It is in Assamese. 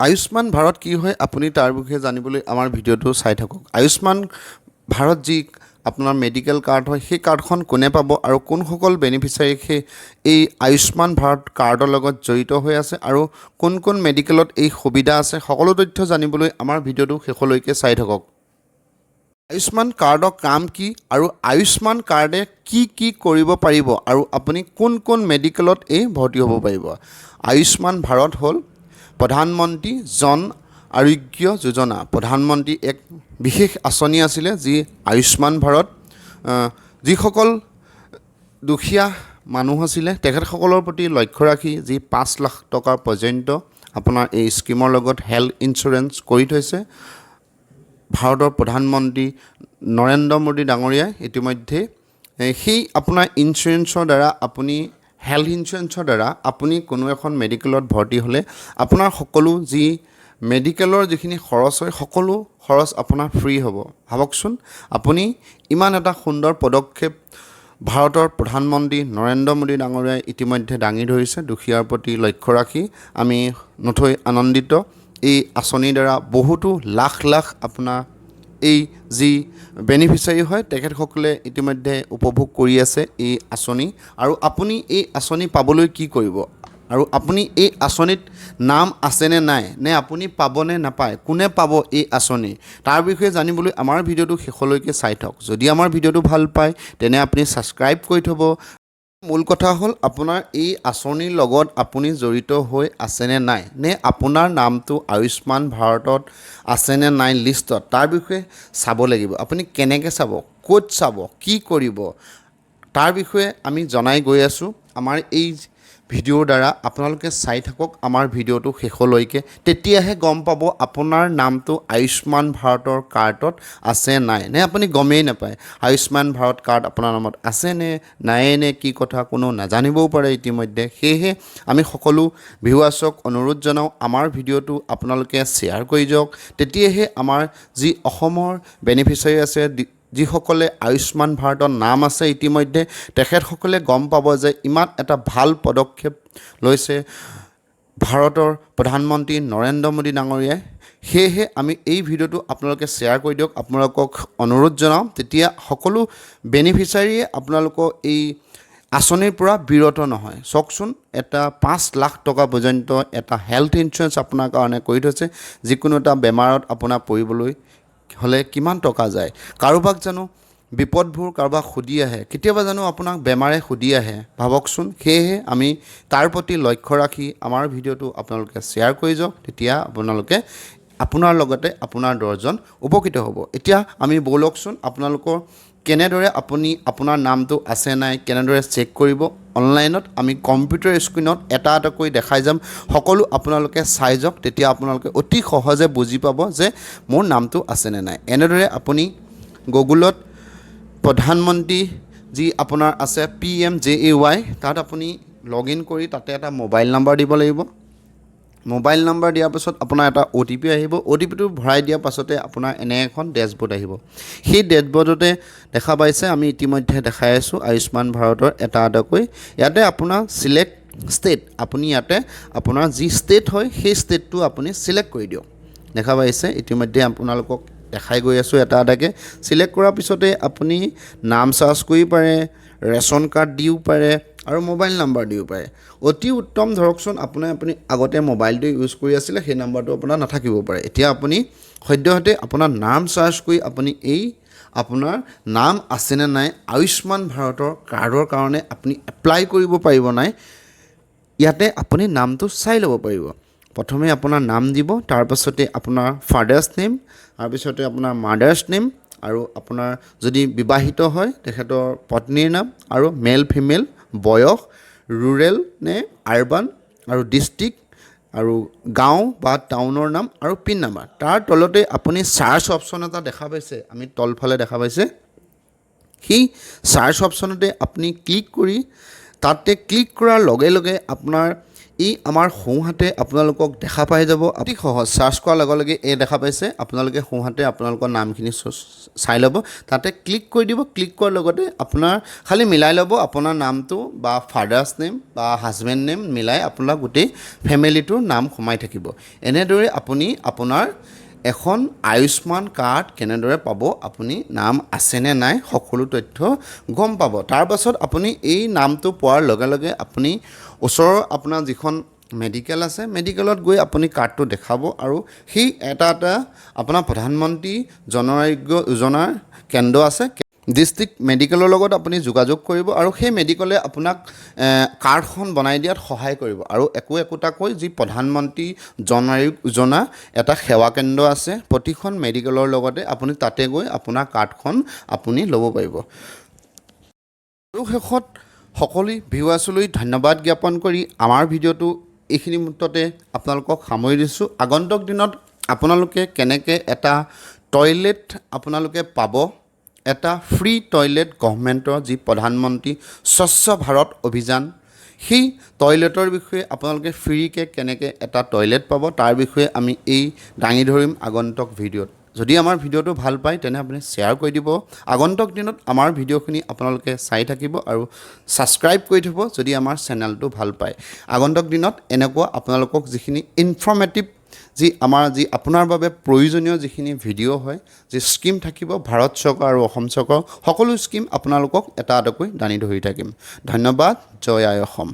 আয়ুষ্মান ভাৰত কি হয় আপুনি তাৰ বিষয়ে জানিবলৈ আমাৰ ভিডিঅ'টো চাই থাকক। আয়ুষ্মান ভাৰত যি আপোনাৰ মেডিকেল কাৰ্ড হয় সেই কাৰ্ডখন কোনে পাব আৰু কোনসকল বেনিফিচিয়াৰী সেই এই আয়ুষ্মান ভাৰত কাৰ্ডৰ লগত জড়িত হৈ আছে আৰু কোন কোন মেডিকেলত এই সুবিধা আছে সকলো তথ্য জানিবলৈ আমাৰ ভিডিঅ'টো শেষলৈকে চাই থাকক। আয়ুষ্মান কাৰ্ডৰ কাম কি আৰু আয়ুষ্মান কাৰ্ডে কি কৰিব পাৰিব আৰু আপুনি কোন কোন মেডিকেলত এই ভৰ্তি হ'ব পাৰিব। আয়ুষ্মান ভাৰত হ'ল প্ৰধানমন্ত্ৰী জন আৰোগ্য যোজনা। প্ৰধানমন্ত্ৰী এক বিশেষ আঁচনি আছিলে যি আয়ুষ্মান ভাৰত যিসকল দুখীয়া মানুহ আছিলে তেখেতসকলৰ প্ৰতি লক্ষ্য ৰাখি যি 5 লাখ টকাৰ পৰ্যন্ত আপোনাৰ এই স্কিমৰ লগত হেল্থ ইঞ্চুৰেঞ্চ কৰি থৈছে ভাৰতৰ প্ৰধানমন্ত্ৰী নৰেন্দ্ৰ মোদী ডাঙৰীয়াই। ইতিমধ্যে সেই আপোনাৰ ইঞ্চুৰেঞ্চৰ দ্বাৰা আপুনি হেল্থ ইঞ্চুৰেঞ্চৰ দ্বাৰা আপুনি কোনো এখন মেডিকেলত ভৰ্তি হ'লে আপোনাৰ সকলো যি মেডিকেলৰ যিখিনি খৰচ হয় সকলো খৰচ আপোনাৰ ফ্ৰী হ'ব। ভাবকচোন আপুনি ইমান এটা সুন্দৰ পদক্ষেপ ভাৰতৰ প্ৰধানমন্ত্ৰী নৰেন্দ্ৰ মোদী ডাঙৰীয়াই ইতিমধ্যে দাঙি ধৰিছে। দুখীয়াৰ প্ৰতি লক্ষ্য ৰাখি আমি নথৈ আনন্দিত। এই আঁচনিৰ দ্বাৰা বহুতো লাখ লাখ আপোনাৰ এই যি বেনিফিচিয়াৰী হয় তেখেতসকলে ইতিমধ্যে উপভোগ কৰি আছে এই আঁচনি। আৰু আপুনি এই আঁচনি পাবলৈ কি কৰিব আৰু আপুনি এই আঁচনিত নাম আছেনে নাই, নে আপুনি পাবনে নাপায়, কোনে পাব এই আঁচনি, তাৰ বিষয়ে জানিবলৈ আমাৰ ভিডিঅ'টো শেষলৈকে চাই থাকক। যদি আমাৰ ভিডিঅ'টো ভাল পায় তেনে আপুনি ছাবস্ক্ৰাইব কৰি থ'ব। মূল কথা হ'ল আপোনাৰ এই আঁচনিৰ লগত আপুনি জড়িত হৈ আছেনে নাই, নে আপোনাৰ নামটো আয়ুষ্মান ভাৰতত আছেনে নাই লিষ্টত, তাৰ বিষয়ে চাব লাগিব। আপুনি কেনেকৈ চাব, ক'ত চাব, কি কৰিব, তাৰ বিষয়ে আমি জনাই গৈ আছোঁ আমাৰ এই ভিডিঅ'ৰ দ্বাৰা। আপোনালোকে চাই থাকক আমাৰ ভিডিঅ'টো শেষলৈকে, তেতিয়াহে গম পাব আপোনাৰ নামটো আয়ুষ্মান ভাৰতৰ কাৰ্ডত আছে নাই, নে আপুনি গমেই নাপায় আয়ুষ্মান ভাৰত কাৰ্ড আপোনাৰ নামত আছেনে নাইনে কি কথা কোনো নাজানিবও পাৰে ইতিমধ্যে। সেয়েহে আমি সকলো ভিউৱাৰ্ছক অনুৰোধ জনাওঁ আমাৰ ভিডিঅ'টো আপোনালোকে শ্বেয়াৰ কৰি যাওক, তেতিয়াহে আমাৰ যি অসমৰ বেনিফিচিয়াৰী আছে যিসকলে আয়ুষ্মান ভাৰতৰ নাম আছে ইতিমধ্যে তেখেতসকলে গম পাব যে ইমান এটা ভাল পদক্ষেপ লৈছে ভাৰতৰ প্ৰধানমন্ত্ৰী নৰেন্দ্ৰ মোদী ডাঙৰীয়াই। সেয়েহে আমি এই ভিডিঅ'টো আপোনালোকে শ্বেয়াৰ কৰি দিয়ক, আপোনালোকক অনুৰোধ জনাওঁ, তেতিয়া সকলো বেনিফিচিয়াৰীয়ে আপোনালোকৰ এই আঁচনিৰ পৰা বিৰত নহয়। চাওকচোন, এটা 5 লাখ টকা পৰ্যন্ত এটা হেল্থ ইঞ্চুৰেঞ্চ আপোনাৰ কাৰণে কৰি থৈছে। যিকোনো এটা বেমাৰত আপোনাৰ পৰিবলৈ হ'লে কিমান টকা যায়, কাৰোবাক জানো বিপদবোৰ কাৰোবাক সুধি আহে, কেতিয়াবা জানো আপোনাক বেমাৰে সুধি আহে, ভাবকচোন। সেয়েহে আমি তাৰ প্ৰতি লক্ষ্য ৰাখি আমাৰ ভিডিঅ'টো আপোনালোকে শ্বেয়াৰ কৰি যাওক, তেতিয়া আপোনালোকে আপোনাৰ লগতে আপোনাৰ দহজন উপকৃত হ'ব। এতিয়া আমি ব'লকচোন আপোনালোকৰ কেনেদৰে আপুনি আপোনাৰ নামটো আছে নাই কেনেদৰে চেক কৰিব অনলাইনত আমি কম্পিউটাৰ স্ক্ৰীণত এটা এটাকৈ দেখাই যাম। সকলো আপোনালোকে চাই যাওক, তেতিয়া আপোনালোকে অতি সহজে বুজি পাব যে মোৰ নামটো আছেনে নাই। এনেদৰে আপুনি গুগলত প্ৰধানমন্ত্ৰী যি আপোনাৰ আছে PMJAY তাত আপুনি লগ ইন কৰি তাতে এটা মোবাইল নাম্বাৰ দিব লাগিব। মোবাইল নাম্বাৰ দিয়াৰ পাছত আপোনাৰ এটা OTP আহিব। OTPটো ভৰাই দিয়াৰ পাছতে আপোনাৰ এনে এখন ডেছবৰ্ড আহিব। সেই ডেছবৰ্ডতে দেখা পাইছে আমি ইতিমধ্যে দেখাই আছোঁ আয়ুষ্মান ভাৰতৰ এটা এটাকৈ। ইয়াতে আপোনাৰ চিলেক্ট ষ্টেট, আপুনি ইয়াতে আপোনাৰ যি ষ্টেট হয় সেই ষ্টেটটো আপুনি চিলেক্ট কৰি দিয়ক। দেখা পাইছে ইতিমধ্যে আপোনালোকক দেখাই গৈ আছোঁ এটা এটাকৈ। চিলেক্ট কৰাৰ পিছতে আপুনি নাম চাৰ্চ কৰিব পাৰে, ৰেচন কাৰ্ড দিও পাৰে আৰু মোবাইল নাম্বাৰ দিব পাৰে। অতি উত্তম, ধৰকচোন আপুনি আগতে মোবাইলটো ইউজ কৰি আছিলে, সেই নাম্বাৰটো আপোনাৰ নাথাকিব পাৰে। এতিয়া আপুনি সদ্যহতে আপোনাৰ নাম চাৰ্চ কৰি আপুনি এই আপোনাৰ নাম আছেনে নাই আয়ুষ্মান ভাৰতৰ কাৰ্ডৰ কাৰণে আপুনি এপ্লাই কৰিব পাৰিব নাই, ইয়াতে আপুনি নামটো চাই ল'ব পাৰিব। প্ৰথমে আপোনাৰ নাম দিব, তাৰপাছতে আপোনাৰ ফাদাৰ্ছ নেম, তাৰপিছতে আপোনাৰ মাদাৰ্ছ নেম, আৰু আপোনাৰ যদি বিবাহিত হয় তেখেতৰ পত্নীৰ নাম, আৰু মেল ফিমেল, বয়স, ৰুৰেল নে আৰবান, আৰু ডিষ্ট্ৰিক্ট আৰু গাঁও বা টাউনৰ নাম আৰু পিন নাম্বাৰ। তাৰ তলতে আপুনি চাৰ্চ অপশ্যন এটা দেখা পাইছে, আমি তলফালে দেখা পাইছে, সেই চাৰ্চ অপশ্যনতে আপুনি ক্লিক কৰি তাতে ক্লিক কৰাৰ লগে লগে আপোনাৰ ই আমাৰ সোঁহাতে আপোনালোকক দেখা পাই যাব অতি সহজ সাৰ্চ কৰাৰ লগে লগে এই দেখা পাইছে আপোনালোকে সোঁহাতে আপোনালোকৰ নামখিনি চাই ল'ব তাতে ক্লিক কৰি দিব ক্লিক কৰাৰ লগতে আপোনাৰ খালি মিলাই ল'ব আপোনাৰ নামটো বা ফাদাৰ্ছ নেম বা হাজবেণ্ড নেম মিলাই আপোনাৰ গোটেই ফেমিলিটোৰ নাম সোমাই থাকিব এনেদৰে আপুনি আপোনাৰ এখন আয়ুষ্মান কাৰ্ড কেনেদৰে পাব আপুনি নাম আছেনে নাই সকলো তথ্য গম পাব তাৰ পাছত আপুনি এই নামটো পোৱাৰ লগে লগে আপুনি ওচৰৰ আপোনাৰ যিখন মেডিকেল আছে মেডিকেলত গৈ আপুনি কাৰ্ডটো দেখাব আৰু সেই এটা আপোনাৰ প্ৰধানমন্ত্ৰী জন আৰোগ্য যোজনাৰ কেন্দ্ৰ আছে ডিষ্ট্ৰিক্ট মেডিকেলৰ লগত আপুনি যোগাযোগ কৰিব আৰু সেই মেডিকেলে আপোনাক কাৰ্ডখন বনাই দিয়াত সহায় কৰিব আৰু একোটাকৈ যি প্ৰধানমন্ত্ৰী জন আৰোগ্য যোজনা এটা সেৱা কেন্দ্ৰ আছে প্ৰতিখন মেডিকেলৰ লগতে আপুনি তাতে গৈ আপোনাৰ কাৰ্ডখন আপুনি ল'ব পাৰিব আৰু শেষত সকলো ভিউৱাৰ্ছলৈ ধন্যবাদ জ্ঞাপন কৰি আমাৰ ভিডিঅ'টো এইখিনি মুহূৰ্ততে আপোনালোকক সামৰি দিছোঁ আগন্তুক দিনত আপোনালোকে কেনেকৈ এটা টয়লেট আপোনালোকে পাব এটা ফ্ৰী টয়লেট গভৰ্ণমেণ্টৰ যি প্ৰধানমন্ত্ৰী স্বচ্ছ ভাৰত অভিযান সেই টয়লেটৰ বিষয়ে আপোনালোকে ফ্ৰীকৈ কেনেকৈ এটা টয়লেট পাব তাৰ বিষয়ে আমি এই দাঙি ধৰিম আগন্তুক ভিডিঅ'ত যদি আমাৰ ভিডিঅ'টো ভাল পায় তেনে আপুনি শ্বেয়াৰ কৰি দিব আগন্তুক দিনত আমাৰ ভিডিঅ'খিনি আপোনালোকে চাই থাকিব আৰু ছাবস্ক্ৰাইব কৰি থ'ব যদি আমাৰ চেনেলটো ভাল পায় আগন্তুক দিনত এনেকুৱা আপোনালোকক যিখিনি ইনফৰ্মেটিভ যি আপোনাৰ বাবে প্ৰয়োজনীয় যিখিনি ভিডিঅ' হয় যি স্কিম থাকিব ভাৰত চৰকাৰ আৰু অসম চৰকাৰ সকলো স্কিম আপোনালোকক এটা এটাকৈ দাঙি ধৰি থাকিম ধন্যবাদ জয় আই অসম